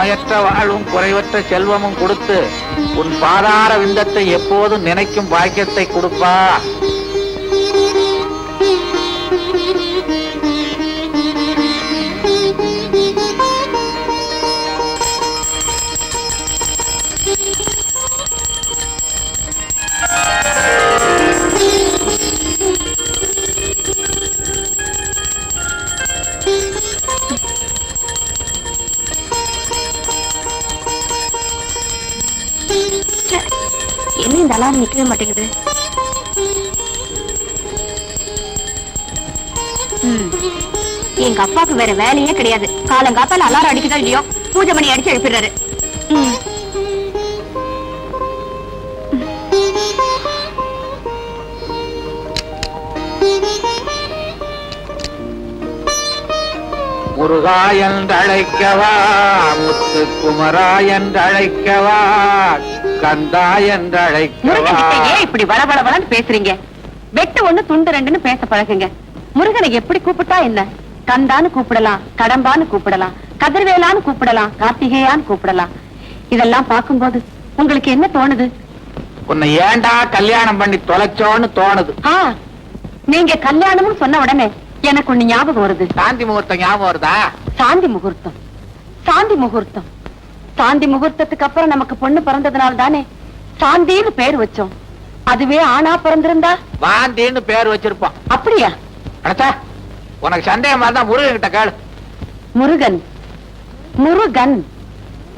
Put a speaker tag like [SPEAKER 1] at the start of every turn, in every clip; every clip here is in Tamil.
[SPEAKER 1] நோயற்ற வாழ்வும் குறைவற்ற செல்வமும் கொடுத்து உன் பாதார விந்தத்தை எப்போதும் நினைக்கும் பாக்கியத்தை கொடுப்பா.
[SPEAKER 2] என்ன இந்த அலாரம் நிக்கவே மாட்டேங்குது? எங்க அப்பாவுக்கு வேற வேலையே கிடையாது. காலங்காத்தால அலாரம் அடிக்குதா இல்லையோ பூஜை மணி அடிச்சு எழுப்பிடுறாரு.
[SPEAKER 1] முருகா என்றழைக்கவா, முத்து குமரா என்றழைக்கவா, கந்தா என்றழைக்கவா.
[SPEAKER 2] ஏன் இப்படி வளவளவளன்னு பேசுறீங்க? வெட்டு ஒண்ணு துண்டு ரெண்டுன்னு பேச பழகுங்க. முருகனை எப்படி கூப்பிட்டா என்ன? கந்தான்னு கூப்பிடலாம், கடம்பான்னு கூப்பிடலாம், கதிர்வேலான்னு கூப்பிடலாம், கார்த்திகேயான்னு கூப்பிடலாம். இதெல்லாம் பார்க்கும்போது உங்களுக்கு என்ன தோணுது?
[SPEAKER 1] உன்னை ஏண்டா கல்யாணம் பண்ணி தொலைச்சோன்னு தோணுது.
[SPEAKER 2] நீங்க கல்யாணம்னு சொன்ன உடனே எனக்கு ஒண்ணு ஞாபகம் வருது.
[SPEAKER 1] சாந்தி முகூர்த்தம் ஞாபகம் வருதா?
[SPEAKER 2] சாந்தி முகூர்த்தம், சாந்தி முகூர்த்தம். சாந்தி முகூர்த்தத்துக்கு அப்புறம் நமக்கு பொண்ணு பிறந்ததுனால தானே சாந்தின்னு பேர் வச்சோம். அதுவே ஆணா பிறந்திருந்தா
[SPEAKER 1] வாந்தின்னு பேர் வச்சிருப்போம்.
[SPEAKER 2] அப்படியா?
[SPEAKER 1] அடச்சா, உனக்கு சந்தேகமா இருந்தா முருகன் கிட்ட கேளு.
[SPEAKER 2] முருகன், முருகன்,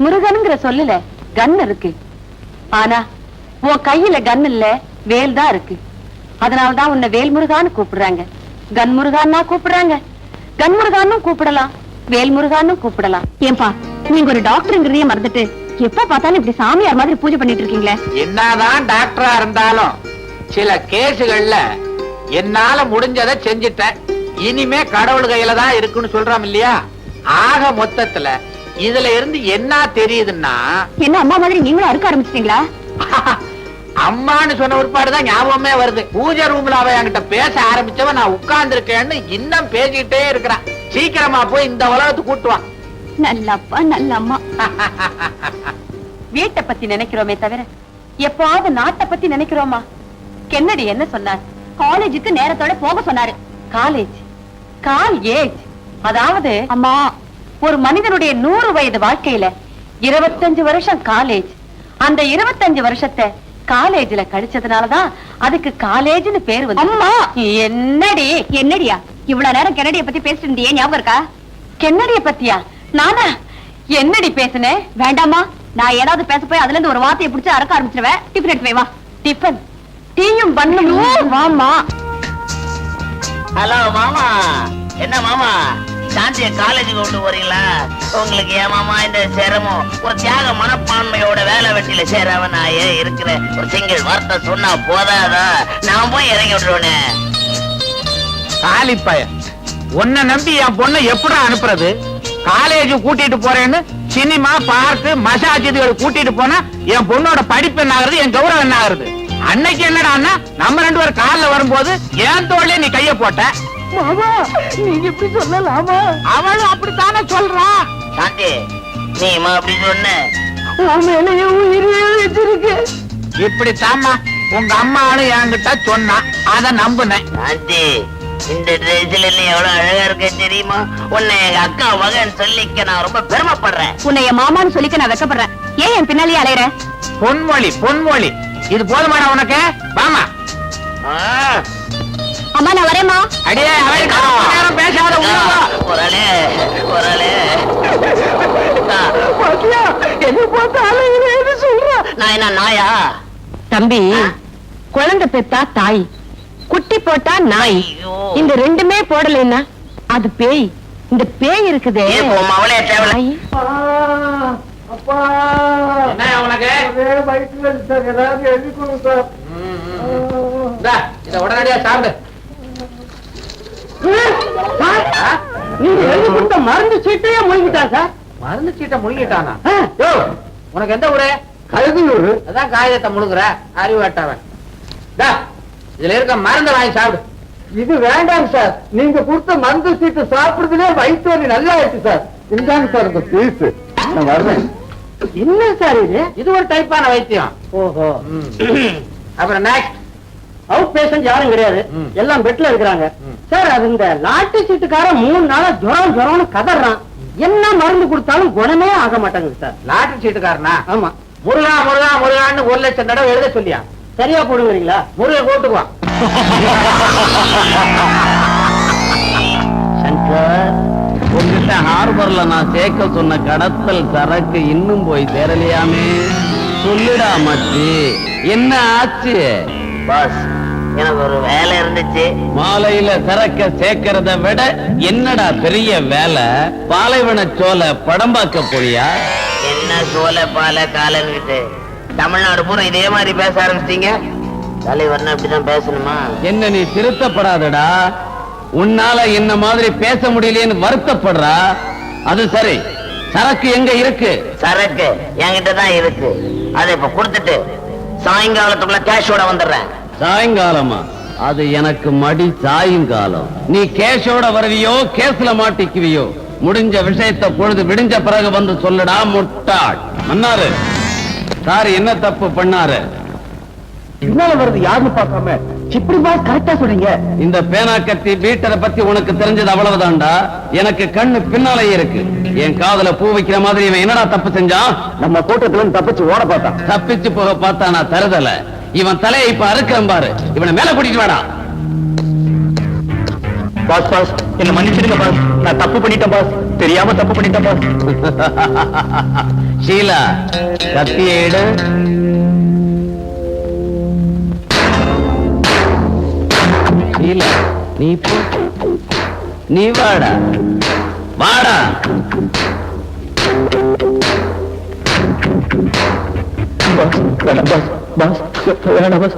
[SPEAKER 2] முருகன்ங்கிற சொல்லல கன் இருக்கு. ஆனா உன் கையில கன் இல்ல, வேல் தான் இருக்கு. அதனாலதான் உன்னை வேல் முருகான்னு கூப்பிடுறாங்க. கன் முருகான்னா கூப்பிடுறாங்க. கன் முருகான்னு கூப்பிடலாம், வேல் முருகான்னு கூப்பிடலாம். ஏன்பா நீங்க ஒரு டாக்டருங்கிறதையே மறந்துட்டு எப்ப பார்த்தாலும் இப்படி சாமியார் மாதிரி பூஜை பண்ணிட்டு இருக்கீங்களே?
[SPEAKER 1] என்னதான் டாக்டரா இருந்தாலும் சில கேசுகள்ல என்னால முடிஞ்சதை செஞ்சுட்டேன். இனிமே கடவுள் கையில தான் இருக்குன்னு சொல்றோம் இல்லையா? ஆக மொத்தத்துல இதுல இருந்து என்ன தெரியுதுன்னா,
[SPEAKER 2] என்ன அம்மா மாதிரி நீங்களும் அறுக்க ஆரம்பிச்சிட்டீங்களா?
[SPEAKER 1] அம்மான்னு சொன்ன ஒருபாடுதான் ஞாபகமே வருது. பூஜை ரூம்ல அவ என்கிட்ட பேச ஆரம்பிச்சவன் நான் உட்கார்ந்து இருக்கேன்னு இன்னும் பேசிக்கிட்டே இருக்கிறான். சீக்கிரமா போய் இந்த உலகத்துக்கு கூட்டுவான்.
[SPEAKER 2] நல்ல அப்பா, நல்ல அம்மா. வீட்டை பத்தி நினைக்கிறோமே தவிர எப்பாவது நாட்டை பத்தி நினைக்கிறோமா? கென்னடி என்ன சொன்னார்? காலேஜுக்கு நேரத்தோட போக சொன்னாரு. காலேஜ், காலேஜ், அதாவது அம்மா ஒரு மனிதனுடைய 100 வயது வாழ்க்கையில 25 வருஷம் காலேஜ். அந்த 25 வருஷத்தை காலேஜ்ல கழிச்சதுனாலதான் அதுக்கு காலேஜ்னு பேரு வந்து. அம்மா என்னடி? என்னடியா இவ்வளவு நேரம் கென்னடிய பத்தி பேசிட்டு இருந்தியே, ஞாபகம் இருக்கா? கென்னடிய பத்தியா? நானா என்னடி பேசுனேன்? வேண்டாமா, நான் ஏதாவது பேச போய் அதுல இருந்து ஒரு வார்த்தையை பிடிச்சு அறக்க ஆரம்பிச்சிருவேன். டிஃபன் எடுத்து வா. டிஃபன், டீயும் பண்ணணும். வாமா.
[SPEAKER 3] ஹலோ மாமா. என்ன மாமா, சாந்திய காலேஜுக்கு கொண்டு போறீங்களா? உங்களுக்கு ஏன் மாமா இந்த சிரமம்? ஒரு தியாக மனப்பான்மையோட வேலை வெட்டியில சேராம நான் ஏன் இருக்கிறேன்? ஒரு சிங்கிள் வார்த்தை சொன்னா போதாதா? நான் போய் இறங்கி விட்டுருவேனே.
[SPEAKER 1] காலிப்பய, உன்னை நம்பி என் பொண்ணை எப்படி அனுப்புறது? காலேஜ் கூட்டிட்டு போறேன்னு சினிமா, பார்க்கு, மசாஜ் இதுகளை கூட்டிட்டு போனா என் பொண்ணோட படிப்பு என்ன ஆகுறது, என் கௌரவம் என்ன ஆகுறது? அன்னைக்கு என்னடான்னா நம்ம 2 பேரும் கார்ல வரும்போது என் தோள்ல நீ கைய போட்ட.
[SPEAKER 2] மாமா நீங்க இப்படி சொல்லலாமா?
[SPEAKER 1] அவளும் அப்படித்தானே சொல்றா.
[SPEAKER 3] சாந்தி நீ அப்படி சொன்ன
[SPEAKER 1] இப்படித்தாம்மா உங்க அம்மாவும் என்கிட்ட சொன்னா, அத நம்புனேன்.
[SPEAKER 3] சாந்தி இந்த ட்ரெஸ்ல நீ எவ்வளவு அழகா இருக்க தெரியுமா? உன்னை எங்க அக்கா மகன் சொல்லிக்க நான் ரொம்ப பெருமைப்படுறேன்.
[SPEAKER 2] உன்னை என் மாமான்னு சொல்லிக்க நான் வெக்கப்படுறேன். ஏன் என் பின்னாலேயே அலையற?
[SPEAKER 1] பொன்மொழி, பொன்மொழி, இது போதுமாடா உனக்கு? வாமா.
[SPEAKER 2] அம்மா நான் வரேம்மா.
[SPEAKER 1] அடியே அவன் பேசாத.
[SPEAKER 3] ஒரே ஒரே நான் என்ன நாயா?
[SPEAKER 2] தம்பி, குழந்தை பெத்தா தாய், குட்டி போட்டா நாய். இந்த ரெண்டுமே போடலைன்னா அது பேய். இந்த பேய் இருக்குதே
[SPEAKER 3] அவளே தேவை.
[SPEAKER 1] இத உடனடியா சாப்பிடு.
[SPEAKER 2] மருந்து சீட்டையே முழுங்கிட்டான் சார்.
[SPEAKER 1] மருந்து சீட்டை முழுங்கிட்டானா? உனக்கு எந்த ஊரு?
[SPEAKER 2] கழுகுனூர்.
[SPEAKER 1] அதான் காகிதத்தை முழுங்குற அறிவாட்டவன். இதுல இருக்க மருந்து வாங்கி சாப்பிடு.
[SPEAKER 4] இது வேண்டாம் சார், நீங்க கொடுத்த மருந்து சீட்டு சாப்பிடுறதுலே வயிற்று வலி நல்லா ஆயிடுச்சு சார். இந்தாங்க சார் இந்த பீஸ். நான் வர்றேன். என்ன சார் இது?
[SPEAKER 1] இது ஒரு டைப்பான வைத்தியம்.
[SPEAKER 4] ஓஹோ.
[SPEAKER 1] அப்புறம் நெக்ஸ்ட்.
[SPEAKER 4] அவுட் பேஷண்ட் யாரும் கிடையாது, எல்லாம் பெட்ல இருக்கிறாங்க. சார் அது இந்த லாட்டரி சீட்டுக்காரன் 3 நாளா ஜுரம்னு கதறான். என்ன மருந்து கொடுத்தாலும் குணமே ஆக மாட்டாங்குது சார்.
[SPEAKER 1] லாட்டரி சீட்டுக்காரனா?
[SPEAKER 4] ஆமா.
[SPEAKER 1] முருகா முருகா முருகான்னு 1 லட்சம் தடவை எழுத சொல்லியா?
[SPEAKER 4] சரியா போடுவீங்களா?
[SPEAKER 1] முருகன் கூட்டுக்குவான்.
[SPEAKER 5] சங்கர், உங்ககிட்ட ஹார்பர்ல நான் சேர்க்க சொன்ன கடத்தல் சரக்கு இன்னும் போய் சேரலையாமே. சொல்லுடா மச்சி, என்ன ஆச்சு?
[SPEAKER 3] பாஸ், எனக்கு ஒரு வேலை இருந்துச்சு.
[SPEAKER 5] மாலையில சரக்க சேர்க்கறத விட என்னடா பெரிய வேலை? பாலைவன சோலை படம் பார்க்க போறியா?
[SPEAKER 3] என்ன சோலை பால காலன்கிட்டு தமிழ்நாடு பூரா இதே மாதிரி பேச ஆரம்பிச்சிட்டீங்க. தலைவர்னா இப்படிதான் பேசணுமா?
[SPEAKER 5] என்ன நீ திருத்தப்படாதடா. உன்னால என்ன மாதிரி பேச முடியலையேன்னு வருத்தப்படுறா. அது சரி, சரக்கு எங்க இருக்கு?
[SPEAKER 3] சரக்கு என்கிட்ட தான் இருக்கு. அதை இப்ப கொடுத்துட்டு சாயங்காலத்துக்குள்ள கேஷோட வந்துடுறேன்.
[SPEAKER 5] சாயங்காலமா? அது எனக்கு மடி சாயங்காலம். நீ கேஷோட வருவியோ கேஸ்ல மாட்டிக்குவியோ? முடிஞ்ச விஷயத்தை பொழுது விடிஞ்ச பிறகு வந்து சொல்லுடா முட்டாள். மன்னாரு சார் என்ன தப்பு பண்ணாரு?
[SPEAKER 4] பின்னால வருது யாருன்னு பார்க்காம இப்படி பாஸ் கரெக்டா சொல்றீங்க.
[SPEAKER 5] இந்த பேனா கத்தி பீட்டரை பத்தி உனக்கு தெரிஞ்சது அவ்வளவுதான்டா. எனக்கு கண்ணு பின்னாலேயே இருக்கு. என் காதுல பூ வைக்கிற மாதிரி இவன் என்னடா தப்பு செஞ்சான்?
[SPEAKER 4] நம்ம கூட்டத்துல தப்பிச்சு ஓட பார்த்தான்.
[SPEAKER 5] தப்பிச்சு போக பார்த்தா நான் தருதல. இவன் தலையை இப்ப அறுக்கிறேன் பாரு. இவனை மேல கூட்டிட்டு வாடா.
[SPEAKER 4] பாஸ் பாஸ் என்ன மன்னிச்சிடுங்க பாஸ், நான் தப்பு பண்ணிட்டேன் பாஸ், தெரியாம தப்பு பண்ணிட்டேன் பாஸ்.
[SPEAKER 5] ஷீலா, கத்தியை எடு. ஷீலா, நீ போ. நீ வாடா வாடா.
[SPEAKER 4] பாஸ் வேணாம் பாஸ், பாஸ் வேணாம் பாஸ்.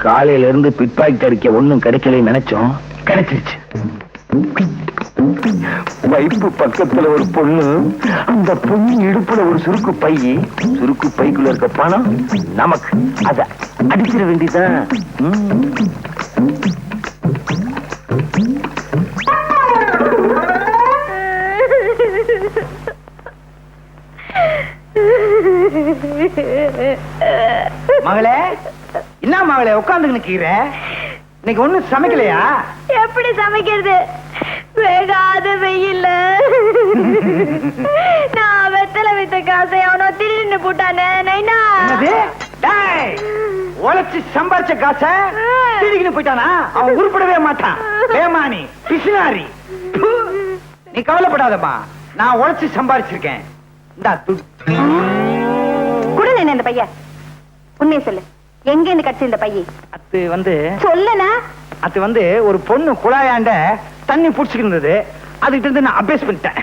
[SPEAKER 1] காலையில இருந்து பிட்பாக்கெட் அடிக்க ஒண்ணும் கிடைக்கலன்னு நினைச்சோம், கிடைச்சிருச்சு. வைப்பு பக்கத்துல ஒரு பொண்ணு, அந்த பொண்ணு இடுப்புல ஒரு சுருக்கு பைக்குள்ள இருக்க பணம் நமக்கு. அத அடிச்சிட வேண்டியதான்.
[SPEAKER 4] மகளே, என்ன மகளே உட்கார்ந்து நிக்கிற? இன்னைக்கு ஒண்ணும் சமைக்கலையா?
[SPEAKER 2] எப்படி சமைக்கிறது? வேகாத வெயில்ல நான் வெத்தலை வித்த காசை அவனோ திருடின்னு போட்டானே.
[SPEAKER 4] உழைச்சு சம்பாரிச்ச காசை திருடிக்கிட்டு போயிட்டானா? அவன் உருப்படவே மாட்டான். ஏமானி பிசினாரி. நீ கவலைப்படாதம்மா, நான் உழைச்சு சம்பாரிச்சிருக்கேன். இந்தா துட்டு.
[SPEAKER 2] குடுங்க இந்த பையன். உண்மையை சொல்லு, எங்க இருந்து கிடைச்ச இந்த பையன்?
[SPEAKER 4] அது வந்து ஒரு பொண்ணு குழாயாண்ட தண்ணி புடிச்சுக்கிட்டு இருந்தது. அதுகிட்ட இருந்து நான் அபேஸ் பண்ணிட்டேன்.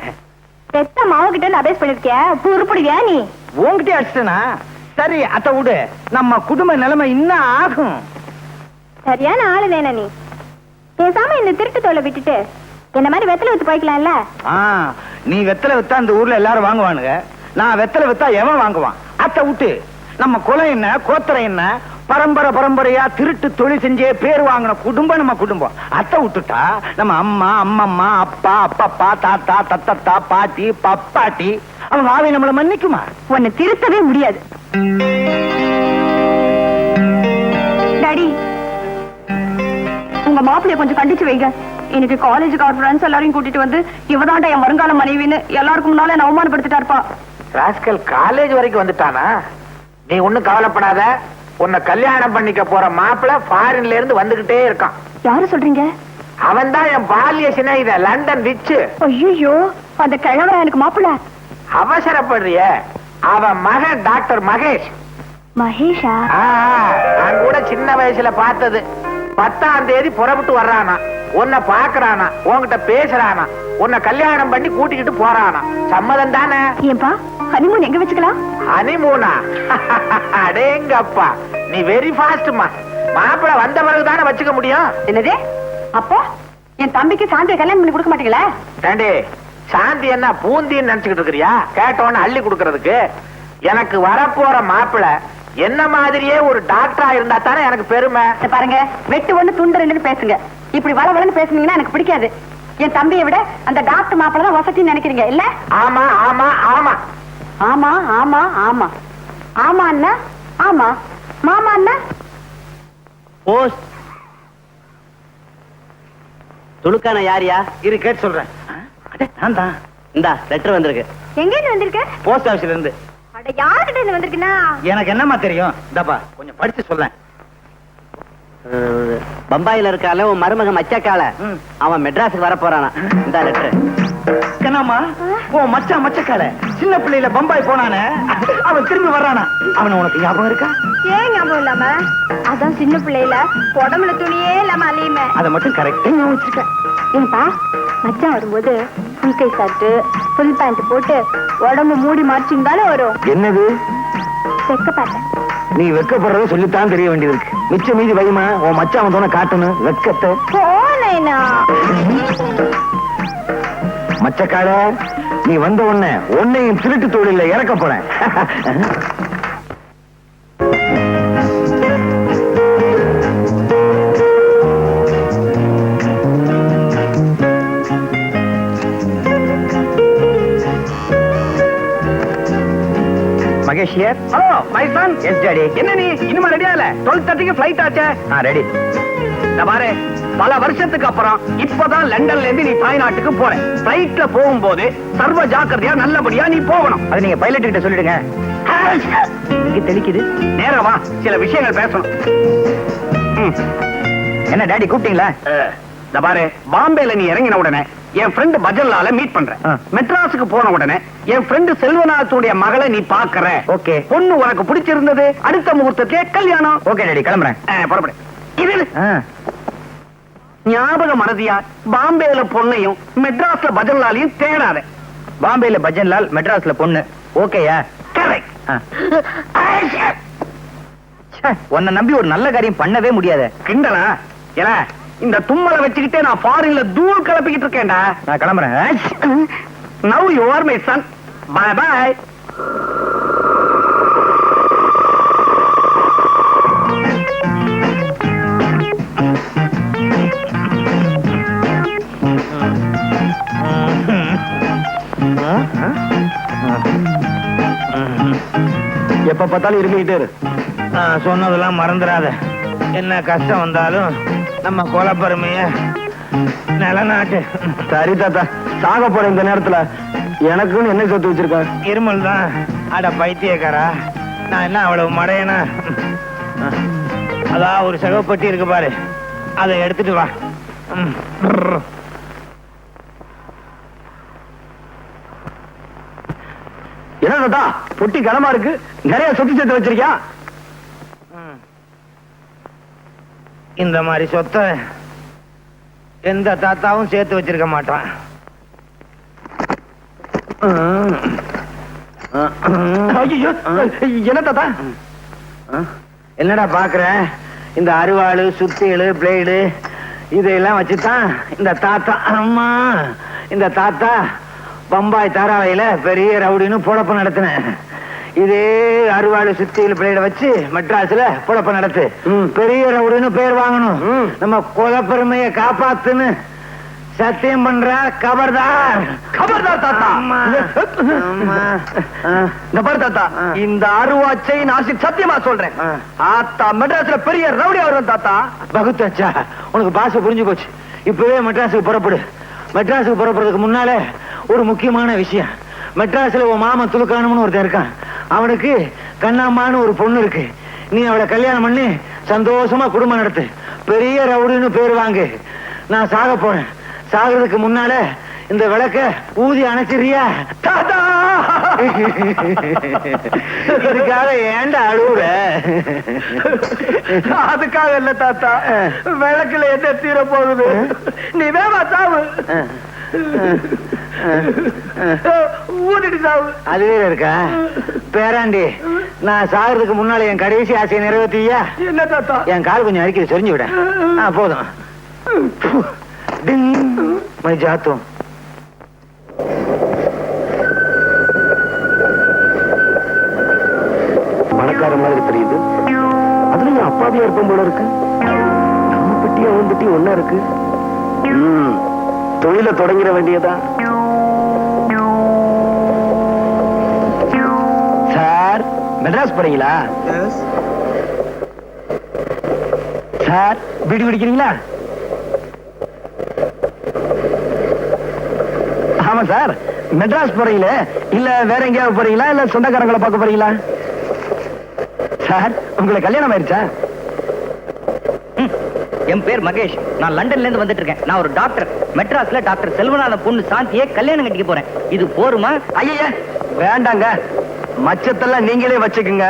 [SPEAKER 2] பெத்த மாவு கிட்ட இருந்து அபேஸ் பண்ணிருக்கியா? உருப்படுவியா நீ?
[SPEAKER 4] உன்கிட்டே அடிச்சிட்டனா? சரி, அத விடு. நம்ம குடும்ப நிலைமை இன்னும் ஆகும்.
[SPEAKER 2] சரியான ஆளு வேணா நீ. பேசாம இந்த திருட்டு தொலை விட்டுட்டு என்ன மாதிரி வெத்தலை வித்து போய்க்கலாம்ல.
[SPEAKER 4] நீ வெத்தலை வித்தா அந்த ஊர்ல எல்லாரும் வாங்குவானுங்க. நான் வெத்தலை வித்தா எவன் வாங்குவான்? அத விட்டு நம்ம குலம் என்ன, கோத்திரம் என்ன, பரம்பரையா திருட்டு தொழில் செஞ்சே பேர் வாங்கின குடும்பம் நம்ம குடும்பம். அத்தை விட்டுட்டா நம்ம அம்மா, அம்மம்மா, அப்பா, அப்பப்பா, தாத்தா, தத்தத்தா, பாட்டி, பப்பாட்டி அவங்க ஆவி நம்மள மன்னிக்குமா?
[SPEAKER 2] உன்னை திருத்தவே முடியாது. டாடி, உங்க மாப்பிள்ளைய கொஞ்சம் கண்டிச்சு வைங்க. எனக்கு காலேஜுக்கு அவர் ஃப்ரெண்ட்ஸ் எல்லாரையும் கூட்டிட்டு வந்து இவதாண்டா என் வருங்கால மனைவின்னு எல்லாருக்கும் முன்னால என்ன அவமானப்படுத்திட்டா இருப்பா.
[SPEAKER 1] ராஸ்கல் காலேஜ் வரைக்கும் வந்துட்டானா? நீ ஒண்ணும் கவலைப்படாத. உன்னை கல்யாணம் பண்ணிக்க போற மாப்பிள்ள ஃபாரின்ல இருந்து வந்துகிட்டே இருக்கான்.
[SPEAKER 2] யாரு சொல்றீங்க?
[SPEAKER 1] அவன் தான் என் பால்ய சிநேகித லண்டன் ரிச்சு.
[SPEAKER 2] ஐயோ, அந்த கிழவரா எனக்கு மாப்பிள்ள?
[SPEAKER 1] அவசரப்படுறிய? அவன் மகன் டாக்டர் மகேஷ்.
[SPEAKER 2] மகேஷா?
[SPEAKER 1] நான் கூட சின்ன வயசுல பார்த்தது. 10ஆம் தேதி புறப்பட்டு வர்றானா, உன்னை பாக்குறானா, உன்கிட்ட பேசுறானா, உன்னை கல்யாணம் பண்ணி கூட்டிக்கிட்டு போறானா. சம்மதம் தானே?
[SPEAKER 2] ஏன்பா, ஹனிமூன் எங்க வச்சுக்கலாம்?
[SPEAKER 1] ஹனிமூனா? அடேங்கப்பா, நீ வெரி ஃபாஸ்ட்மா. மாப்பிள வந்த பிறகுதானே வச்சுக்க முடியும்.
[SPEAKER 2] என்னது? அப்போ என் தம்பிக்கு சாந்தியை கல்யாணம் பண்ணி கொடுக்க மாட்டீங்களா?
[SPEAKER 1] ஏண்டி, சாந்தி என்ன பூந்தின்னு நினைச்சுக்கிட்டு இருக்கிறியா? கேட்டோன்னு அள்ளி கொடுக்கறதுக்கு. எனக்கு வரப்போற மாப்பிள என்ன மாதிரியே ஒரு டாக்டரா இருந்தா தானே எனக்கு பெருமை.
[SPEAKER 2] பாருங்க, வெட்டு ஒண்ணு துண்டு ரெண்டுன்னு பேசுங்க. இப்படி வளவளன்னு பேசுனீங்கன்னா எனக்கு பிடிக்காது. என் தம்பியை விட அந்த டாக்டர் மாப்பிள தான் வசதின்னு நினைக்கிறீங்க இல்ல?
[SPEAKER 1] ஆமா ஆமா ஆமா
[SPEAKER 2] ஆமா ஆமா ஆமா ஆமா அண்ணா. ஆமா மாமா அண்ணா.
[SPEAKER 4] போஸ்ட்
[SPEAKER 6] துணுக்கான யாரியா?
[SPEAKER 4] இரு, கேட்டு சொல்றேன். நான் தான்.
[SPEAKER 6] இந்தா லெட்டர் வந்திருக்கு.
[SPEAKER 2] எங்க இருந்து வந்திருக்க?
[SPEAKER 4] போஸ்ட் ஆபீஸ்ல இருந்து.
[SPEAKER 2] அட, யார்கிட்ட இருந்து வந்திருக்குன்னா?
[SPEAKER 4] எனக்கு என்னமா தெரியும்? இந்தாப்பா கொஞ்சம் படிச்சு சொல்ல.
[SPEAKER 6] பம்பாயில இருக்கால உன் மருமக மச்சக்கால, அவன் மெட்ராஸுக்கு வர போறானா. இந்த லெட்டர்.
[SPEAKER 4] என்னம்மா, ஓ மச்சக்கால சின்ன பிள்ளையில பம்பாய் போனானே, அவன் திரும்பி வர்றானா? அவன் உனக்கு ஞாபகம் இருக்கா?
[SPEAKER 2] ஏன் ஞாபகம் இல்லாம? அதான் சின்ன பிள்ளையில உடம்புல துணியே இல்லாம அலையுமே.
[SPEAKER 4] அதை மட்டும் கரெக்டா ஞாபகம் வச்சிருக்கேன்.
[SPEAKER 2] ஏன்பா, மச்சான் வரும்போது ஃபுல் கை ஷர்ட் ஃபுல் பேண்ட் போட்டு உடம்பு மூடி மார்ச்சிங் தானே வரும்.
[SPEAKER 1] என்னது?
[SPEAKER 2] வெக்க பார்த்தேன்.
[SPEAKER 1] நீ வெக்கப்படுறத சொல்லித்தான் தெரிய வேண்டியது இருக்கு. மிச்ச மீதி வைமா, உன் மச்சான் வந்தோன்னு காட்டணும் வெக்கத்தை.
[SPEAKER 2] போனேனா
[SPEAKER 1] மச்சக்கால, நீ வந்த உடனே உன்னையும் திருட்டு தொழில இறக்க போறேன்.
[SPEAKER 4] Mahesh here. Hello my son. Yes daddy. என்ன நீ இன்னும் ரெடியா இல்ல? 12:30க்கு ஃளைட் ஆச்சே. ரெடி. நான் பாரு, பல வருஷத்துக்கு அப்புறம் இப்பதான் லண்டன்ல இருந்து நீ தாய்நாட்டுக்கு போற. ஃளைட்ல போகும்போது சர்வ ஜாக்கிரதையா நல்லபடியா நீ போகணும். அது நீங்க பைலட் கிட்ட சொல்லிடுங்க. தெளிக்குது. நேரா வா, சில விஷயங்கள் பேசணும். என்ன டாடி கூப்பிட்டீங்களா? இந்த பாரு, பாம்பேல நீ இறங்கின உடனே என் ஃப்ரெண்ட் பஜல்லால மீட் பண்றேன். மெட்ராஸுக்கு போன உடனே என் ஃப்ரெண்ட் செல்வநாதத்துடைய மகளை நீ பாக்குற. ஓகே. பொண்ணு உனக்கு பிடிச்சிருந்தது. அடுத்த முகூர்த்தத்திலே கல்யாணம். ஓகே டாடி, கிளம்புறேன். புறப்படு. இது ஞாபக மறதியா பாம்பேல பொண்ணையும் மெட்ராஸ்ல பஜன்லாலையும் தேடாத. பாம்பேல பஜன்லால், மெட்ராஸ்ல பொண்ணு. ஓகேயா? கரெக்ட். உன்னை நம்பி ஒரு நல்ல காரியம் பண்ணவே முடியாது. கிண்டலா? ஏல, இந்த தும்மலை வச்சுக்கிட்டே நான் ஃபாரின்ல தூள் கிளப்பிக்கிட்டு இருக்கேன்டா. நான் கிளம்புறேன். Now you are my son. Bye bye. எப்ப பார்த்தாலும் இருந்துகிட்டே இரு. சொன்னதெல்லாம் மறந்துடாத. என்ன கஷ்டம் வந்தாலும் நம்ம கொலப்பெருமைய நிலநாட்டு. சரி தாத்தா, சாக போற இந்த நேரத்துல எனக்குன்னு என்ன சொத்து வச்சிருக்க? இருமல் தான். அட பைத்தியக்காரா, நான் என்ன அவ்வளவு மடையனா? அதான் ஒரு சகப்பட்டி இருக்கு பாரு, அதை எடுத்துட்டு வா. என்ன தாத்தா, பொட்டி கனமா இருக்கு, நிறைய சொத்து சேர்த்து வச்சிருக்கியா? இந்த மாதிரி சொத்தை எந்த தாத்தாவும் சேர்த்து வச்சிருக்க மாட்டான். என்ன தாத்தா? என்னடா பாக்குற? இந்த அருவாளு, சுத்தியலு, பிளேடு இதெல்லாம் வச்சுதான் இந்த தாத்தா, அம்மா, இந்த தாத்தா பம்பாய் தாராவையில பெரிய ரவுடின்னு பொழப்பு நடத்தினேன். இதே அருவாளு, சுத்தியல், பிளேட வச்சு மெட்ராஸ்ல பொழப்பு நடத்து. பெரிய ரவுடின்னு பேர் வாங்கணும். நம்ம கொலப்பெருமையை காப்பாத்துன்னு சத்தியம் பண்ற. கபர்தார், கபர்தார் தாத்தா. இந்த பாரு தாத்தா, இந்த அருவாச்சை நாசி சத்தியமா சொல்றேன். ஆத்தா மெட்ராஸ்ல பெரிய ரவுடி வருவேன் தாத்தா. பகுத்தாச்சா, உனக்கு பாச புரிஞ்சு போச்சு. இப்பவே மெட்ராஸுக்கு புறப்படு. மெட்ராஸுக்கு புறப்படுறதுக்கு முன்னாலே ஒரு முக்கியமான விஷயம். மெட்ராஸ்ல உன் மாமன் துலுக்கானம்னு ஒருத்தன் இருக்கான். அவனுக்கு கண்ணம்மான்னு ஒரு பொண்ணு இருக்கு. நீ அவளை கல்யாணம் பண்ணி சந்தோஷமா குடும்பம் நடத்து. பெரிய ரவுடின்னு பேர் வாங்கு. நான் சாக போறேன். சாகிறதுக்கு முன்னால இந்த விளக்க ஊதி அணைச்சிரியா தாத்தா? இதுக்காக ஏன்டா அழுவுற? அதுக்காக இல்ல தாத்தா, விளக்குல எந்த தீர போகுது. நீ வேமா சாவு. ஊதிட்டு சாவு. அதுவே இருக்கா பேராண்டி? நான் சாகிறதுக்கு முன்னால என் கடைசி ஆசையை நிறைவேற்றியா? என்ன தாத்தா? என் கால் கொஞ்சம் அரிக்கிறது சொரிஞ்சு விட. போதும். ஜாத்தும் பணக்கார மாதிரி தெரியுது. அதுல என் அப்பாவியா இருப்போம் போல இருக்கு. நம்ம பெட்டி அவன் பெட்டி ஒன்னா இருக்கு. தொழில தொடங்கிட வேண்டியதா? சார், மெட்ராஸ் போறீங்களா? சார், பீடி குடிக்கிறீங்களா? ஆமா சார். மெட்ராஸ் போறீங்களே, இல்ல வேற எங்கேயாவது போறீங்களா, இல்ல சொந்தக்காரங்களை பார்க்க போறீங்களா? சார், உங்களுக்கு கல்யாணம் ஆயிருச்சா?
[SPEAKER 6] என் பேர் மகேஷ். நான் லண்டன்ல இருந்து வந்துட்டு இருக்கேன். நான் ஒரு டாக்டர். மெட்ராஸ்ல டாக்டர் செல்வநாதன் பொண்ணு சாந்தியை கல்யாணம் கட்டிக்க போறேன். இது போருமா?
[SPEAKER 4] ஐயா வேண்டாங்க. மச்சத்தெல்லாம் நீங்களே வச்சுக்குங்க.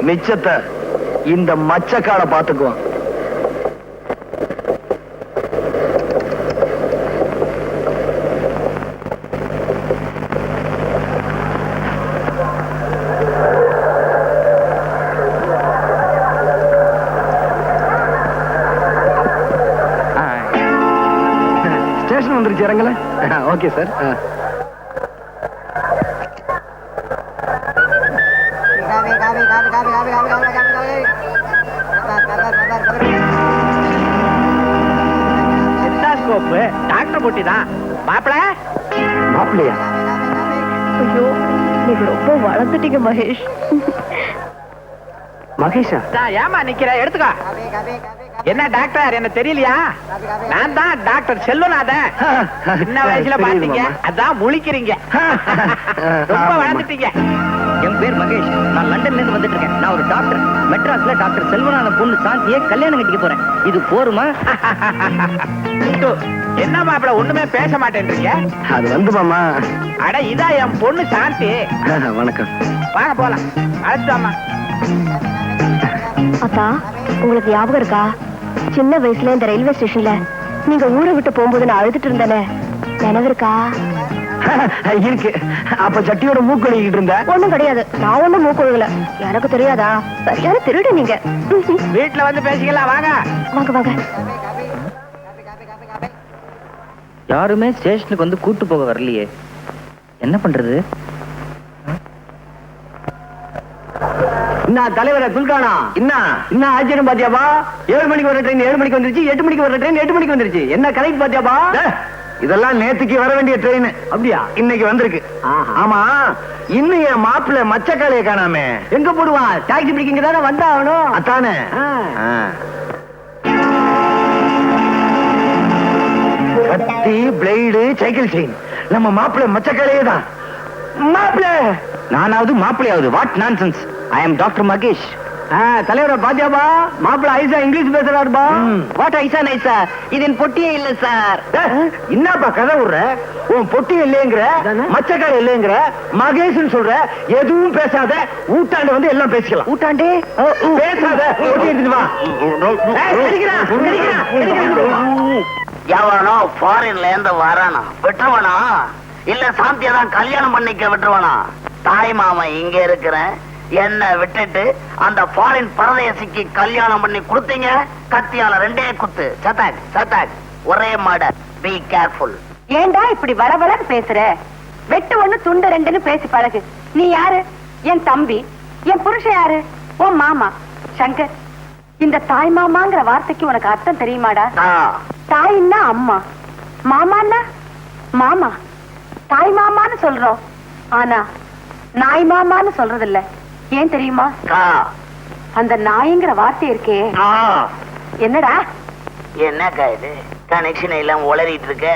[SPEAKER 4] மிச்சத்தை இந்த மச்சக்கால பாத்துக்குவோம். ஸ்டேஷன் வந்துருச்சு, இறங்கல? Okay sir. டாக்டர் போட்டி தான். மாப்பிள மாப்பிளையா?
[SPEAKER 2] ஐயோ, நீங்க ரொம்ப வளர்ந்துட்டீங்க மகேஷ்.
[SPEAKER 4] மகேஷா?
[SPEAKER 1] ஏமா நிக்கிற? எடுத்துக்கோ. என்ன டாக்டர், என்ன தெரியலையா? நான் தான் டாக்டர் செல்வநாதன். சின்ன வயசுல பாத்தீங்க, அதான் முழிக்கிறீங்க. ரொம்ப வளர்ந்துட்டீங்க.
[SPEAKER 6] என் பேர் மகேஷ். நான் லண்டன்ல இருந்து வந்துட்டு இருக்கேன். நான் ஒரு டாக்டர். மெட்ராஸ்ல டாக்டர் செல்வநாதன் பொண்ணு சாந்தியை கல்யாணம் கட்டிக்க போறேன். இது போருமா?
[SPEAKER 1] என்ன மாப்பிள ஒண்ணுமே பேச மாட்டேன்றீங்க?
[SPEAKER 4] அது வந்து மாமா.
[SPEAKER 1] அட இதா என் பொண்ணு சாந்தி.
[SPEAKER 4] வணக்கம்.
[SPEAKER 1] வாங்க போலாம். அழைச்சாமா.
[SPEAKER 2] அத்தா, உங்களுக்கு ஞாபகம் இருக்கா? சின்ன வயசுல இந்த ரயில்வே ஸ்டேஷன்ல நீங்க ஊரை விட்டு போகும்போது நான் அழுதுட்டு இருந்தேனே, நினைவு இருக்கா?
[SPEAKER 4] இருக்கு. அப்ப சட்டியோட மூக்கொழுகிட்டு இருந்த?
[SPEAKER 2] ஒண்ணும் கிடையாது, நான் ஒண்ணும் மூக்கொழுகல. எனக்கு தெரியாதா? சரியான திருடு நீங்க.
[SPEAKER 4] வீட்டுல வந்து பேசிக்கலாம் வாங்க.
[SPEAKER 2] வாங்க வாங்க.
[SPEAKER 6] யாருமே ஸ்டேஷனுக்கு வந்து கூட்டு போக வரலையே, என்ன பண்றது?
[SPEAKER 4] என்ன தலைவர துல்கானா, என்ன ஆச்சரியம் பாத்தியாபா? 7 மணிக்கு வர ட்ரெயின் 7 மணிக்கு வந்துருச்சு, 8 மணிக்கு வர ட்ரெயின் 8 மணிக்கு வந்துருச்சு. என்ன கரெக்ட் பாத்தியாபா? இதெல்லாம் நேத்துக்கு வர வேண்டிய ட்ரெயின். அப்படியா? இன்னைக்கு வந்திருக்கு. ஆமா, இன்னும் என் மாப்பிள்ள மச்சக்காலைய காணாமே. எங்க போடுவான்? டாக்ஸி பிடிக்கிங்க தானே வந்தாகணும். அதானே. கத்தி, பிளேடு, சைக்கிள் செயின், நம்ம மாப்பிள்ள மச்சக்காலையே தான். மாப்பிள்ள நானாவது மாப்பிள்ளையாவது? What nonsense. I am doctor Mahesh. தலைவர பாத்தியாபா? மாப்பிள்ள ஐசா இங்கிலீஷ் பேசுறாருப்பா.
[SPEAKER 6] வாட் ஐசா நைசா? இதன் பொட்டியே இல்ல சார்.
[SPEAKER 4] என்னப்பா கதை விடுற? உன் பொட்டி இல்லைங்கிற, மச்சக்கார இல்லைங்கிற, மகேஷ்னு சொல்ற. எதுவும் பேசாத, ஊட்டாண்டு வந்து எல்லாம் பேசிக்கலாம்.
[SPEAKER 6] ஊட்டாண்டே
[SPEAKER 4] பேசாத, பொட்டி எடுத்துட்டு வா.
[SPEAKER 3] எவனோ ஃபாரின்ல இருந்து வரானா விட்டுருவானா, இல்ல சாந்தியா தான் கல்யாணம் பண்ணிக்க விட்டுருவானா? தாய் மாமன் இங்க இருக்கிறேன், என்ன விட்டுட்டு அந்த ஃபாரின் பரதேசிக்கு கல்யாணம் பண்ணி கொடுத்தீங்க. கத்தியால 2 குத்து. சட்டாக் சட்டாக், ஒரே மர்டர். Be careful.
[SPEAKER 2] ஏண்டா இப்படி வளவளன்னு பேசுற? வெட்டு ஒண்ணு துண்டு 2ன்னு பேசி பழகு. நீ யாரு? என் தம்பி. என் புருஷன் யாரு? உன் மாமா சங்கர். இந்த தாய் மாமாங்கிற வார்த்தைக்கு உனக்கு அர்த்தம் தெரியுமாடா? தாயின்னா அம்மா, மாமான்னா மாமா. தாய் மாமான்னு சொல்றோம், ஆனா நாய் மாமான்னு சொல்றது இல்ல. ஏன் தெரியுமா? அந்த நாய்ங்கிற வார்த்தை இருக்கே, என்னடா?
[SPEAKER 3] என்னக்கா இது கனெக்ஷன் எல்லாம் உளறிட்டு இருக்க?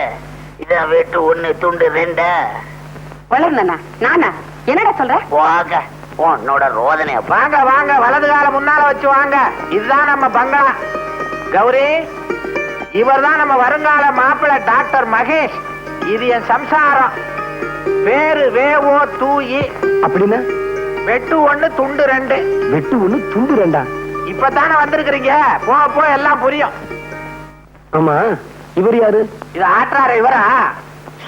[SPEAKER 3] இதான் வெட்டு 1 துண்டு 2.
[SPEAKER 2] வளர்னா நானா? என்னடா சொல்ற?
[SPEAKER 3] வாங்க உன்னோட ரோதனை.
[SPEAKER 1] வாங்க வாங்க, வலது கால முன்னால வச்சு வாங்க. இதுதான் நம்ம பங்களா. கௌரி, இவர்தான் நம்ம வருங்கால மாப்பிள்ள டாக்டர் மகேஷ். இது என் சம்சாரம். பேரு வேவோ தூயி.
[SPEAKER 4] அப்படின்னா
[SPEAKER 1] வெட்டு 1 துண்டு 2.
[SPEAKER 4] வெட்டு 1 துண்டு 2.
[SPEAKER 1] இப்பதானே வந்திருக்கிறீங்க, போ எல்லாம் புரியும்.
[SPEAKER 4] ஆமா, இவர் யாரு?
[SPEAKER 1] இது ஆற்றார இவரா?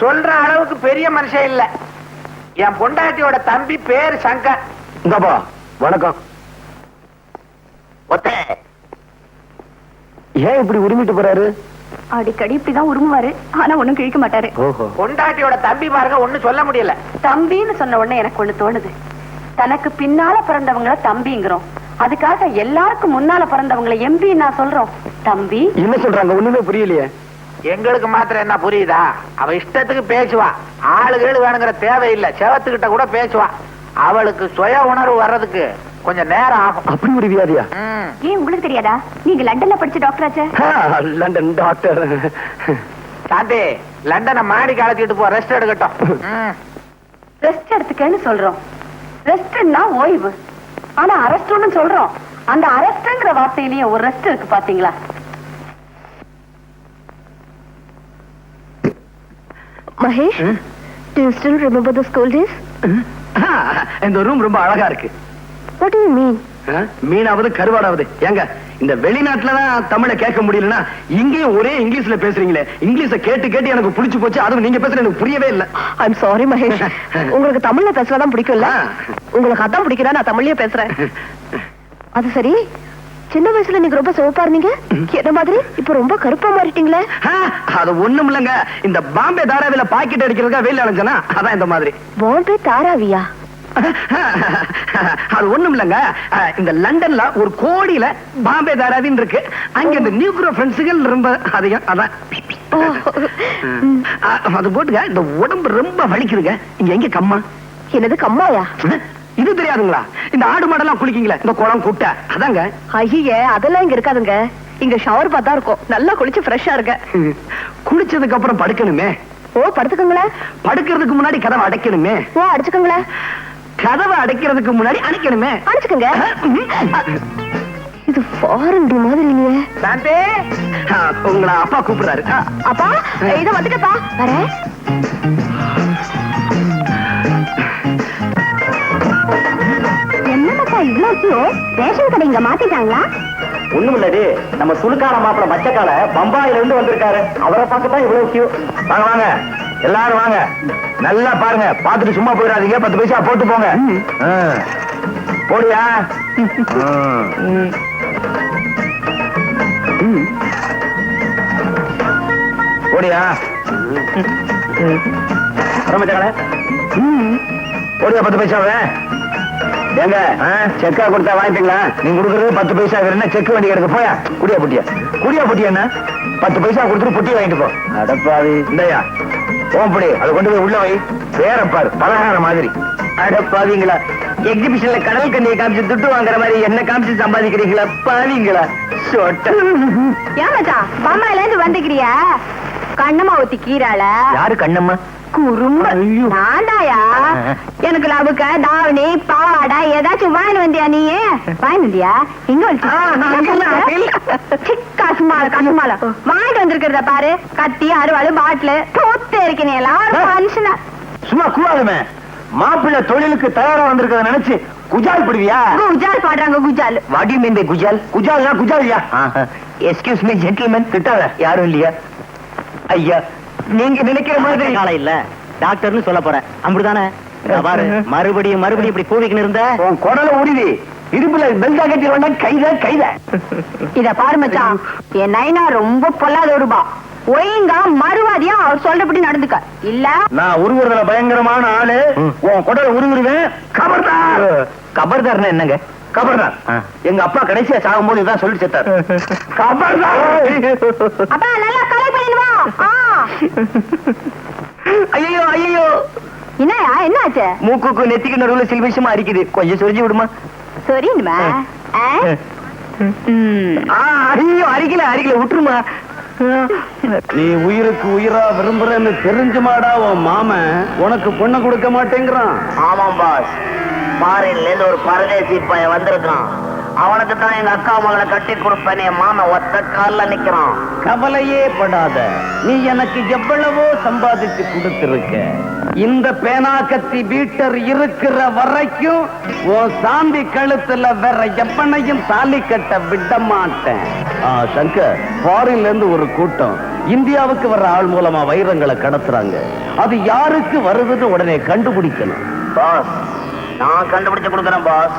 [SPEAKER 1] சொல்ற அளவுக்கு பெரிய மனுஷன் இல்ல. என் பொண்டாட்டியோட தம்பி, பேரு சங்கர்.
[SPEAKER 4] இந்தப்பா வணக்கம்.
[SPEAKER 3] ஒத்தே
[SPEAKER 4] ஏன் இப்படி உரிமிட்டு போறாரு?
[SPEAKER 2] அடிக்கடி இப்படிதான் உருமுவாரு, ஆனா ஒண்ணும் கிழிக்க மாட்டாரு.
[SPEAKER 4] ஓஹோ.
[SPEAKER 1] பொண்டாட்டியோட தம்பி பாருங்க, ஒண்ணும் சொல்ல முடியல.
[SPEAKER 2] தம்பின்னு சொன்ன உடனே எனக்கு ஒண்ணு தோணுது. தனக்கு பின்னால பிறந்தவங்கள தம்பிங்கிறோம், அதுக்காக எல்லாருக்கும் முன்னால பிறந்தவங்களை எம்பி நான் சொல்றோம். தம்பி
[SPEAKER 4] என்ன சொல்றாங்க? ஒண்ணுமே புரியலையே.
[SPEAKER 1] எங்களுக்கு மாத்திரம் என்ன புரியுதா? அவ இஷ்டத்துக்கு பேசுவா. ஆளுகள் வேணுங்கிற தேவையில்லை, செவத்துக்கிட்ட கூட பேசுவா. அவளுக்கு சுய உணர்வு வர்றதுக்கு கொஞ்சம் நேரம் ஆகும்.
[SPEAKER 4] அப்படி ஒரு வியாதியா?
[SPEAKER 2] ஏன் உங்களுக்கு தெரியாதா? நீங்க லண்டன்ல படிச்ச டாக்டர் ஆச்சே.
[SPEAKER 4] London doctor.
[SPEAKER 1] சாந்தி, லண்டனை மாடி காலத்திட்டு போ, ரெஸ்ட் எடுக்கட்டும்.
[SPEAKER 2] ரெஸ்ட் எடுத்துக்கன்னு சொல்றோம். ரெஸ்ட்னா ஓய்வு, ஆனா அரெஸ்ட்னு சொல்றோம். அந்த அரெஸ்ட்ங்கிற வார்த்தையிலேயே ஒரு ரெஸ்ட் இருக்கு பாத்தீங்களா? Mahesh, do you still remember the school days?
[SPEAKER 4] இந்த ரூம் ரொம்ப அழகா இருக்கு.
[SPEAKER 2] What do you mean?
[SPEAKER 4] மீனாவது கருவாடாவது. ஏங்க, இந்த வெளிநாட்டுலதான் தமிழை கேட்க முடியலன்னா இங்கேயும் ஒரே இங்கிலீஷ்ல பேசுறீங்களே. இங்கிலீஷ கேட்டு கேட்டு எனக்கு புடிச்சு போச்சு. அதுவும் நீங்க பேசுறது எனக்கு புரியவே இல்ல.
[SPEAKER 2] I'm sorry மகேஷ், உங்களுக்கு தமிழ்ல பேசுறதான் பிடிக்கும்ல? உங்களுக்கு அதான் பிடிக்கிறா, நான் தமிழ்லயே பேசுறேன். அது சரி, சின்ன வயசுல நீங்க ரொம்ப சிவப்பா இருந்தீங்க, என்ன மாதிரி இப்ப ரொம்ப கருப்பா மாறிட்டீங்களே?
[SPEAKER 4] அது ஒண்ணும் இல்லங்க, இந்த பாம்பே தாராவில பாக்கெட் அடிக்கிறதுக்கா வெயில் அடைஞ்சனா, அதான் இந்த மாதிரி.
[SPEAKER 2] பாம்பே தாராவியா?
[SPEAKER 4] அது ஒண்ணும் இல்லங்க, இந்த லண்டன்ல ஒரு கோடியில பாம்பே தாராவின்னு இருக்கு. அங்க இந்த நியூக்ரோ ஃப்ரெண்ட்ஸுகள் ரொம்ப அதிகம். அதான் அது போட்டுங்க. இந்த உடம்பு ரொம்ப வலிக்குதுங்க. இங்க எங்க கம்மா?
[SPEAKER 2] என்னது கம்மாயா?
[SPEAKER 4] இது தெரியாதுங்களா? இந்த ஆடு மாடெல்லாம் குளிக்கீங்களா, இந்த குளம் குட்டை, அதாங்க.
[SPEAKER 2] ஐயே, அதெல்லாம் இங்க இருக்காதுங்க. இங்க ஷவர் பார்த்தா இருக்கும். நல்லா குளிச்சு ஃப்ரெஷ்ஷா இருக்க.
[SPEAKER 4] குளிச்சதுக்கு அப்புறம் படுக்கணுமே.
[SPEAKER 2] ஓ, படுத்துக்கங்களேன்.
[SPEAKER 4] படுக்கிறதுக்கு முன்னாடி கதவை அடைக்கணுமே.
[SPEAKER 2] ஓ, அடிச்சுக்கங்களேன்.
[SPEAKER 4] கதவை அடைக்கிறதுக்கு முன்னாடி அடைக்கணுமே.
[SPEAKER 2] அடிச்சுக்கங்க. இது ஃபாரின் மாதிரி இல்லையே.
[SPEAKER 1] சாந்தி,
[SPEAKER 4] உங்களை அப்பா கூப்பிடுறாரு.
[SPEAKER 2] அப்பா, இத வந்துட்டப்பா, வரேன். என்னப்பா இவ்வளவு ரேஷன் கடை இங்க மாத்திட்டாங்களா?
[SPEAKER 4] ஒண்ணும் இல்லடி, நம்ம சுலுக்கான மாப்பிள மச்சக்கால பம்பாயில இருந்து வந்திருக்காரு. அவரை பார்க்கத்தான் இவ்வளவு கியூ. வாங்க வாங்க எல்லாரும் வாங்க. நல்லா பாருங்க, பார்த்துட்டு சும்மா போயிடாதீங்க. 10 பைசா போட்டு போங்க. போடியா? போடியா? மச்சக்கால போடியா 10 பைசாவே. ஏங்க செக்கா கொடுத்தா வாங்கிப்பீங்களா? நீங்க கொடுக்கறது 10 பைசா. என்ன செக் வண்டி எடுக்க போயா? குடியா புட்டியா? குடியா புட்டியா என்ன? 10 பைசா கொடுத்துட்டு புட்டி வாங்கிட்டு போ. அடப்பாவி இந்தயா ஓம்படி அதை கொண்டு போய் உள்ள வை. பேரப்பாரு பலகார மாதிரி. அடப்பாவீங்களா, எக்ஸிபிஷன்ல கடல் கண்ணியை காமிச்சு துட்டு வாங்குற மாதிரி என்ன காமிச்சு சம்பாதிக்கிறீங்களா பாவீங்களா?
[SPEAKER 2] ஏமாச்சா பம்பாயில இருந்து வந்துக்கிறியா? கண்ணம்மா ஊத்தி கீராள.
[SPEAKER 4] யாரு கண்ணம்மா?
[SPEAKER 2] குறும்ப நானாயா? எனக்கு லவுக்க தாவணி பாவாடா ஏதாச்சும் வாங்கி வந்தியா? நீ வாங்கி வந்தியா? இங்க கசுமால கசுமால வாங்கிட்டு வந்திருக்கிறத பாரு. கத்தி அறுவாள் பாட்டிலு தூத்து இருக்கீங்க மனுஷனா.
[SPEAKER 4] சும்மா கூடாதுமே. மாப்பிள்ளை தொழிலுக்கு தயாரா வந்திருக்கிறத நினைச்சு குஜால் படுவியா?
[SPEAKER 2] குஜால் பாடுறாங்க குஜால்.
[SPEAKER 4] வாட் யூ மீன் பை குஜால்? குஜால்னா குஜாலியா? Excuse me gentleman. திட்டாத. யாரும் இல்லையா? ஐயா நீங்க நினைக்கிற மாதிரி காலம் இல்ல. டாக்டர்னு சொல்ல போறேன் அப்படிதானே? பாரு மறுபடியும் மறுபடியும் இப்படி கூவிக்கின்னு இருந்த உன் குடல உருவி இருப்புல பெல்டா கட்டி வந்தா கைத கைத.
[SPEAKER 2] இத பாரு மச்சான், என் நைனா ரொம்ப பொல்லாத ஒருபா. ஒழுங்கா மறுவாதியா அவர் சொல்றபடி நடந்துக்க. இல்ல
[SPEAKER 4] நான் உருவுறதுல பயங்கரமான ஆளு. உன் குடல உருவிடுவேன். கபர்தார். கபர்தார்னா என்னங்க? கபர்தார் எங்க அப்பா கடைசியா சாகும்போது இதான் சொல்லி செத்தாரு. கபர்தார்.
[SPEAKER 2] அப்பா நல்லா கலை பண்ணிடுவா.
[SPEAKER 4] ஐயோ ஐயோ
[SPEAKER 2] என்னயா என்னாச்சு?
[SPEAKER 4] மூக்குக்கு நெத்திக்கு நடுவுல சில விஷயமா அரிக்குது. கொஞ்சம் சொரிஞ்சு விடுமா?
[SPEAKER 2] சரிமா.
[SPEAKER 4] ஐயோ அரிக்கல அரிக்கல விட்டுருமா.
[SPEAKER 5] நீ உயிருக்கு உயிரா விரும்புறன்னு தெரிஞ்சுமாடா உன் மாமன் உனக்கு பொண்ணை கொடுக்க மாட்டேங்கிறான்.
[SPEAKER 3] ஆமாம் பாஸ், ஃபாரின்ல இருந்து ஒரு பரதேசி பையன் வந்திருக்கான். அவனுக்கு தான் எங்க அக்கா மகளை கட்டி கொடுப்பேன். என் மாமன் ஒத்த கால்ல நிக்கிறான்.
[SPEAKER 5] கவலையே படாத, நீ எனக்கு எவ்வளவோ சம்பாதிச்சு கொடுத்திருக்க. இந்த பேனா கத்தி பீட்டர் இருக்கிற வரைக்கும் உன் சாந்தி கழுத்துல வேற எவனையும் தாலி கட்ட விட மாட்டேன். சங்கர், ஃபாரின்ல இருந்து ஒரு கூட்டம் இந்தியாவுக்கு வர்ற ஆள் மூலமா வைரங்களை கடத்துறாங்க. அது யாருக்கு வருதுன்னு உடனே கண்டுபிடிக்கணும்.
[SPEAKER 3] பாஸ், நான் கண்டுபிடிச்சு கொடுக்குறேன் பாஸ்.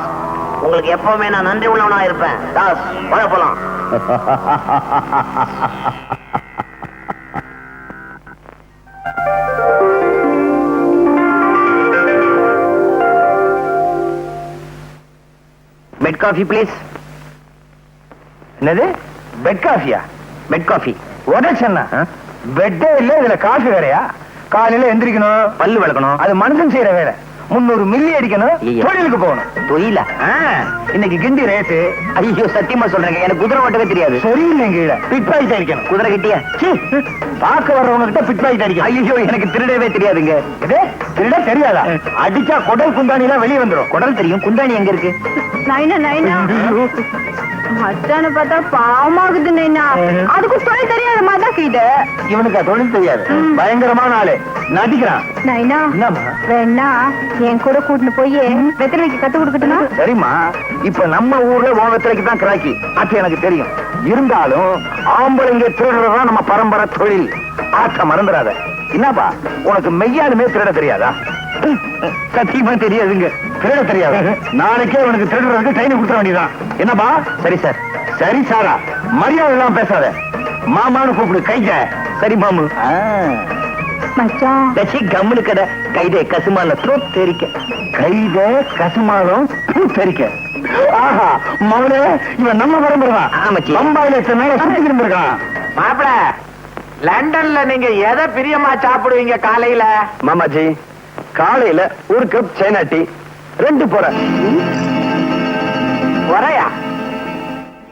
[SPEAKER 3] உங்களுக்கு எப்பவுமே நான் நன்றி உள்ளவனா இருப்பேன். தாஸ் வாங்க போலாம்.
[SPEAKER 4] Bed coffee please. என்னது பெட் காஃபியா? பெட் காஃபி உடச்சா பெட்டே இல்ல, இதுல காஃபி வேறையா? காலையில எந்திரிக்கணும், பல்லு விளக்கணும், அது மனுஷன் செய்யற வேலை. 300 மில்லி அடிக்கணும், தொழிலுக்கு போகணும். தொழில இன்னைக்கு கிண்டி ரேட்டு. ஐயோ சத்தியமா சொல்றேங்க, எனக்கு குதிரை ஓட்டவே தெரியாது. சரியில்லைங்க, பிட் பாக்கெட் அடிக்கணும். குதிரை கிட்டியா பார்க்க வர்றவங்க கிட்ட பிட் பாக்கெட் அடிக்கணும். ஐயோ எனக்கு திருடவே தெரியாதுங்க. திருட தெரியாதா? அடிச்சா குடல் குந்தாணி எல்லாம் வெளியே வந்துடும். குடல் தெரியும், குந்தாணி எங்க இருக்கு?
[SPEAKER 2] நைனா நைனா மச்சான பார்த்தா பாவமாகுது நைனா. அதுக்கு தொழில் தெரியாத மாதிரி இது.
[SPEAKER 4] இவனுக்கு தொழில் தெரியாது, பயங்கரமான ஆளு, நடிக்கிறான்.
[SPEAKER 2] நைனா வேணா என் கூட கூட்டிட்டு போய் வெத்தலைக்கு கத்து கொடுக்கட்டுமா?
[SPEAKER 4] சரிம்மா, இப்ப நம்ம ஊர்ல உன் வெத்தலைக்கு தான் கிராக்கி, அது எனக்கு தெரியும். இருந்தாலும் ஆம்பளைங்க திருடுறதா நம்ம பரம்பரை தொழில். ஆற்ற மறந்துடாத. என்னப்பா உனக்கு மெய்யாலுமே திருட தெரியாதா? சத்தியமா தெரியாதுங்க, திருட தெரியாது. நாளைக்கே உனக்கு திருடுறதுக்கு ட்ரெயின் கொடுத்துட வேண்டியதான். என்னப்பா? சரி சார். சரி சாரா, மரியாதை எல்லாம் பேசாத. மாமான்னு கூப்பிடு. கைத. சரி மாமு.
[SPEAKER 2] மச்சான்
[SPEAKER 4] கம்முனு கடை. கைதே கசுமால தெரிக்க. கைதே கசுமாலம் தெரிக்க. ஆஹா மவனே, இவன் நம்ம பரம்பரை தான். பம்பாயில சுத்தி இருந்திருக்கான்.
[SPEAKER 1] மாப்பிள, லண்டன்ல நீங்க எதை பிரியமா சாப்பிடுவீங்க காலையில?
[SPEAKER 4] மாமாஜி, காலையில ஒரு கப் சைனா டீ, 2 பொறை.
[SPEAKER 1] பொறையா?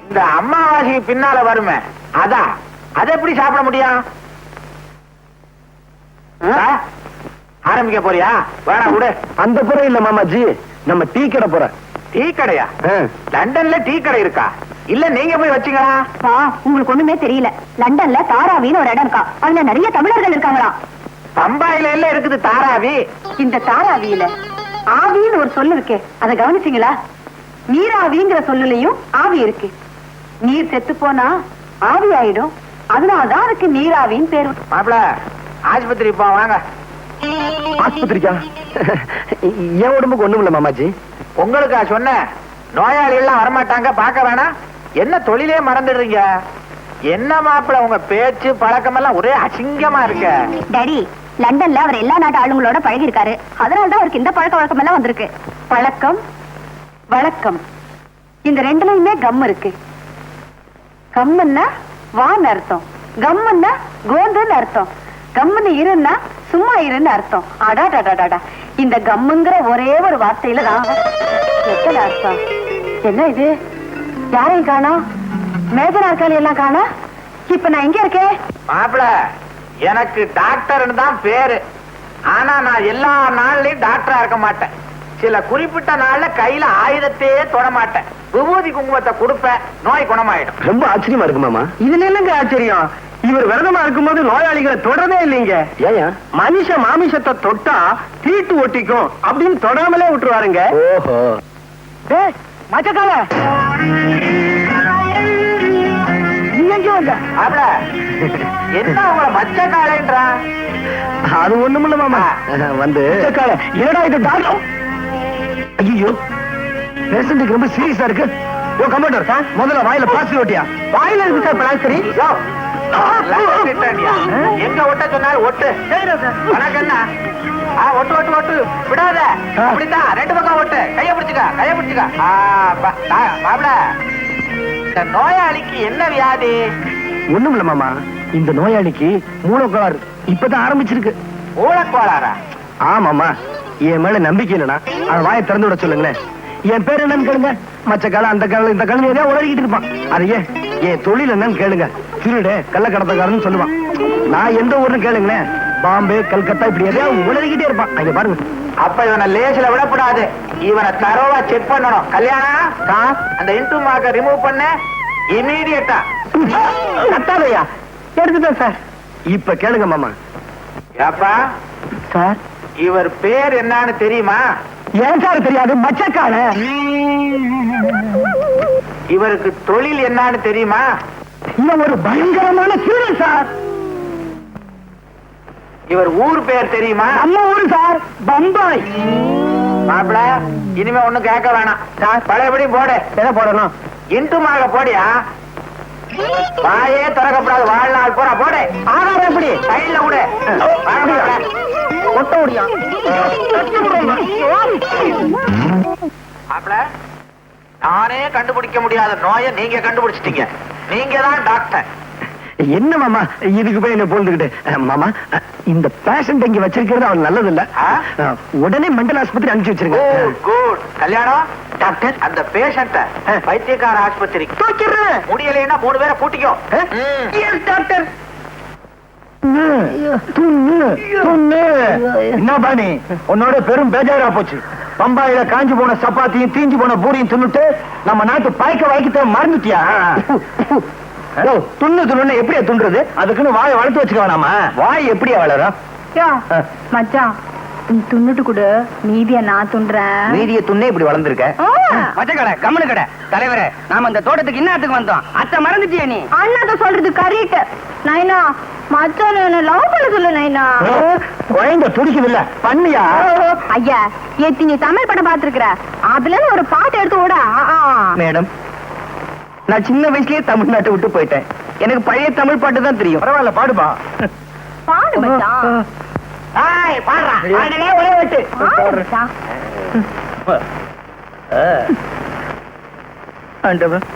[SPEAKER 1] இந்த அம்மாவாசைக்கு பின்னால வருமே அதான். அதை எப்படி சாப்பிட முடியும்? ஆரம்பிக்க போறியா? வேணா விடு.
[SPEAKER 4] அந்த பொறை இல்ல மாமாஜி, நம்ம டீ கடை போற.
[SPEAKER 1] டீ கடையா? லண்டன்ல டீ கடை இருக்கா? இல்ல நீங்க போய் வச்சீங்களா?
[SPEAKER 2] உங்களுக்கு ஒண்ணுமே தெரியல. லண்டன்ல தாராவின்னு ஒரு இடம் இருக்கா, அதுல நிறைய தமிழர்கள் இருக்காங்களா.
[SPEAKER 1] பம்பாயில எல்லாம் இருக்குது தாராவி.
[SPEAKER 2] இந்த தாராவியில ஆவின்னு ஒரு சொல்லு இருக்கு, அதை கவனிச்சீங்களா? நீராவிங்கிற சொல்லுலயும் ஆவி இருக்கு. நீர் செத்து போனா ஆவி ஆயிடும், அதனாலதான் அதுக்கு நீராவின்னு பேரு.
[SPEAKER 1] மாப்பிள ஆஸ்பத்திரி போ வாங்க.
[SPEAKER 4] ஆஸ்பத்திரிக்கா? என் உடம்புக்கு ஒண்ணும் இல்ல மாமாஜி.
[SPEAKER 1] உங்களுக்கா சொன்னேன்? நோயாளி எல்லாம் வரமாட்டாங்க, பார்க்க வேணாம். என்ன தொழிலே மறந்துடுறீங்க? என்ன மாப்பிள உங்க பேச்சு பழக்கம் எல்லாம் ஒரே அசிங்கமா இருக்க.
[SPEAKER 2] டாடி, லண்டன்ல அவர் எல்லா நாட்டு ஆளுங்களோட பழகி இருக்காரு, அதனாலதான் அவருக்கு இந்த பழக்க வழக்கம் எல்லாம் வந்திருக்கு. பழக்கம் வழக்கம் இந்த ரெண்டுலயுமே கம் இருக்கு. கம்முன்னா வான்னு அர்த்தம், கம்முன்னா கோந்துன்னு அர்த்தம், கம்முன்னு இருன்னா சும்மா இருன்னு அர்த்தம். அடாடாடாடா, இந்த கம்முங்கிற ஒரே ஒரு வார்த்தையில தான் எத்தனை அர்த்தம். என்ன இது, யாரையும் காணா, மேஜர் நாற்காலி எல்லாம் காணா. இப்ப நான் எங்க இருக்கேன்?
[SPEAKER 1] மாப்பிள எனக்கு டாக்டர்னு தான் பேரு, ஆனா நான் எல்லா நாள்லயும் டாக்டரா இருக்க மாட்டேன். சில குறிப்பிட்ட நாள்ல கையில ஆயுதத்தையே தொட மாட்டேன். விபூதி குங்குமத்தை கொடுப்பேன், நோய் குணமாயிடும்.
[SPEAKER 4] ரொம்ப ஆச்சரியமா இருக்கு மாமா. இதுல என்னங்க ஆச்சரியம்? இவர் விரதமா இருக்கும்போது நோயாளிகளை தொடரவே இல்லைங்க. ஏன்? மனுஷ மாமிசத்தை தொட்டா தீட்டு ஒட்டிக்கும் அப்படின்னு தொடாமலே விட்டுருவாருங்க. ஓஹோ. மச்சக்கால நீ எங்க வந்த?
[SPEAKER 1] மாப்பிள என்ன உங்களை மச்ச காலைன்றா?
[SPEAKER 4] அது ஒண்ணுமில்ல மாமா, வந்து என்னடா இது டாக்டர்? ஐயோ, பேஷண்ட்டுக்கு ரொம்ப சீரியஸா இருக்கு. ஓ கம்ப்யூட்டர் சார், முதல்ல வாயில பிளாஸ்டிக் ஒட்டியா? வாயில இருக்கு சார் பிளாஸ்டிக்.
[SPEAKER 1] எங்க ஒட்ட சொன்னாலும் ஒட்டு. வணக்கம் என்ன? ஒட்டு ஒட்டு ஒட்டு விடாத, அப்படித்தான் ரெண்டு பக்கம் ஒட்டு. கைய பிடிச்சுக்க, கைய பிடிச்சுக்க. மாப்பிள இந்த நோயாளிக்கு என்ன வியாதி?
[SPEAKER 4] ஒண்ணும் இல்ல மாமா, இந்த நோயாளிக்கு மூலக்கோளாறு இப்பதான் ஆரம்பிச்சிருக்கு.
[SPEAKER 1] மூலக்கோளாறா?
[SPEAKER 4] ஆமாமா, என் மேல நம்பிக்கை இல்லனா அவன் வாயை திறந்து விட சொல்லுங்களேன். என் பேர் என்னன்னு கேளுங்க. மச்ச காலம் அந்த காலம் இந்த காலம் ஏதாவது உளறிக்கிட்டு இருப்பான். அதையே என் தொழில் என்னன்னு கேளுங்க. திருடு கள்ளக்கடத்தக்காரன்னு சொல்லுவான். நான் எந்த ஊர்னு கேளுங்களேன், பாம்பே கல்கத்தா இப்படி எதையாவது உளறிக்கிட்டே இருப்பான். அங்க பாருங்க.
[SPEAKER 1] அப்ப இவனை லேசில விடக்கூடாது, இவனை தரோவா செக் பண்ணணும். கல்யாணம் அந்த இன்டூ மார்க்க ரிமூவ் பண்ண இமீடியட்டா.
[SPEAKER 4] கத்தாதையா எடுத்துட்டேன் சார். இப்ப கேளுங்க மாமா.
[SPEAKER 1] ஏப்பா
[SPEAKER 4] சார்,
[SPEAKER 1] இவர் பேர் என்னன்னு தெரியுமா?
[SPEAKER 4] ஏன் சார் தெரியாது? மச்சக்கால.
[SPEAKER 1] இவருக்கு தொழில் என்னன்னு தெரியுமா?
[SPEAKER 4] இவன் ஒரு பயங்கரமான திருடன் சார்.
[SPEAKER 1] இவர் ஊர் பேர் தெரியுமா?
[SPEAKER 4] நம்ம ஊரு சார், பம்பாய்.
[SPEAKER 1] மாப்பிள இனிமே ஒண்ணும் கேட்க வேணாம் சார், பழையபடி போடு.
[SPEAKER 4] எதை போடணும்?
[SPEAKER 1] இன்ட்டுமாக போடியா? வாயே திறக்கப்படாது வாழ்நாள் பூரா போடு.
[SPEAKER 4] ஆகாரம் எப்படி?
[SPEAKER 1] சைட்ல விடு.
[SPEAKER 4] ஒட்ட முடியா?
[SPEAKER 1] மாப்பிள நானே கண்டுபிடிக்க முடியாத நோயை நீங்க கண்டுபிடிச்சிட்டீங்க. நீங்க தான் டாக்டர்.
[SPEAKER 4] என்ன மாமா இதுக்கு போய் என்ன போந்துக்கிட்டு? மாமா, இந்த பேஷண்ட் இங்க வச்சிருக்கிறது அவன் நல்லது இல்ல. உடனே மெண்டல் ஆஸ்பத்திரி அனுப்பிச்சு வச்சிருங்க.
[SPEAKER 1] குட். கல்யாணம்
[SPEAKER 4] டாக்டர்,
[SPEAKER 1] அந்த பேஷண்ட வைத்தியக்கார ஆஸ்பத்திரி முடியலைன்னா 3 பேரை கூட்டிக்கோ.
[SPEAKER 4] டாக்டர். என்ன பாணி, உன்னோட பெரும் பேஜாரா போச்சு. பம்பாயில காஞ்சி போன சப்பாத்தியும் தீஞ்சு போன பூரியும் தின்னுட்டு நம்ம நாட்டு பாய்க்க வாய்க்கத்தை மறந்துட்டியா? துண்ணு எப்படியா துண்டுறது? அதுக்குன்னு வாயை வளர்த்து வச்சுக்க வேணாமா? வாய் எப்படியா வளரும்?
[SPEAKER 2] மச்சான், நீ துண்ணுட்டு கூட மீதிய நான் துண்டுறேன்.
[SPEAKER 6] மீதிய துண்ணே இப்படி வளர்ந்துருக்க.
[SPEAKER 4] மச்ச கடை கம்மனு கடை தலைவரே, நாம அந்த தோட்டத்துக்கு இன்னத்துக்கு வந்தோம். அத்தை மறந்துட்டியா நீ?
[SPEAKER 2] அண்ணாத சொல்றது கரெக்ட். நைனா மச்சான் என்ன லவ் பண்ண சொல்லு நைனா.
[SPEAKER 4] குழந்தை துடிக்குது இல்ல, பண்ணியா?
[SPEAKER 2] ஐயா, ஏத்தி நீ தமிழ் படம் பாத்துருக்கிற, அதுல இருந்து ஒரு பாட்டு எடுத்து விட.
[SPEAKER 4] மேடம், நான் சின்ன வயசுலயே தமிழ்நாட்டை விட்டு போயிட்டேன். எனக்கு பழைய தமிழ் பாட்டு தான் தெரியும். பரவாயில்ல, பாடுப்பா.
[SPEAKER 2] பாடு மச்சான்.
[SPEAKER 1] பாடுறா
[SPEAKER 4] ஒரே வெட்டு.
[SPEAKER 2] பாடு மச்சான்.
[SPEAKER 4] ஆண்டவன்,